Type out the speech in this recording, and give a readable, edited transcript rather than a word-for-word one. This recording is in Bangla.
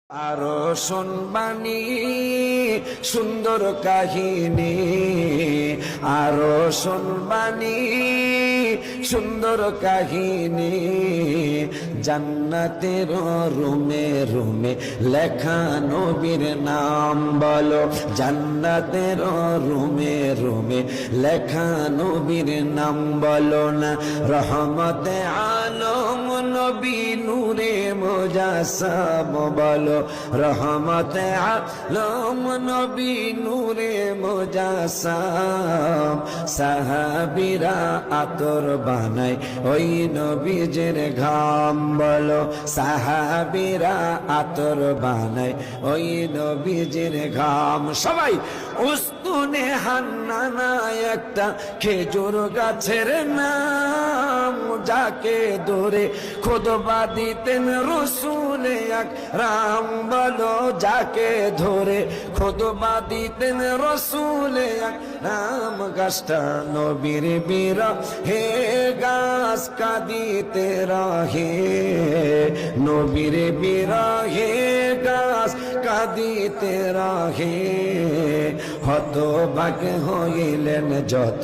আরো শুনবানি সুন্দর কাহিনী, আরো শুনবানি সুন্দর কাহিনী। জান্নাতের রুমে রুমে লেখা নবীর নাম বলো, জান্নাতের রুমে রুমে লেখা নবীর নাম বলো না। রহমতে আলম নবী নূরে মুজাসসাম বলো, রহমতে আলম নবী নূরে মুজাসসাম। সাহাবীরা আতর বানায় ওই নবীজির ঘাম বলো, সাহাবীরা আতর বানায় ওই নবীজির ঘাম। সবাই উস্তুনে হান্নানা একটা খেজুর গাছের নাম, যাকে ধরে খুতবা দিতেন রাসূল আকরাম বলো, যাকে ধরে খুতবা দিতেন রাসূল আকরাম। গাছটা নবীর বিরহে গাছ কাঁদিতে রহে, নবীর বিরহে গাছ কাঁদিতে রহে। হতভাগ্য হইলেন যত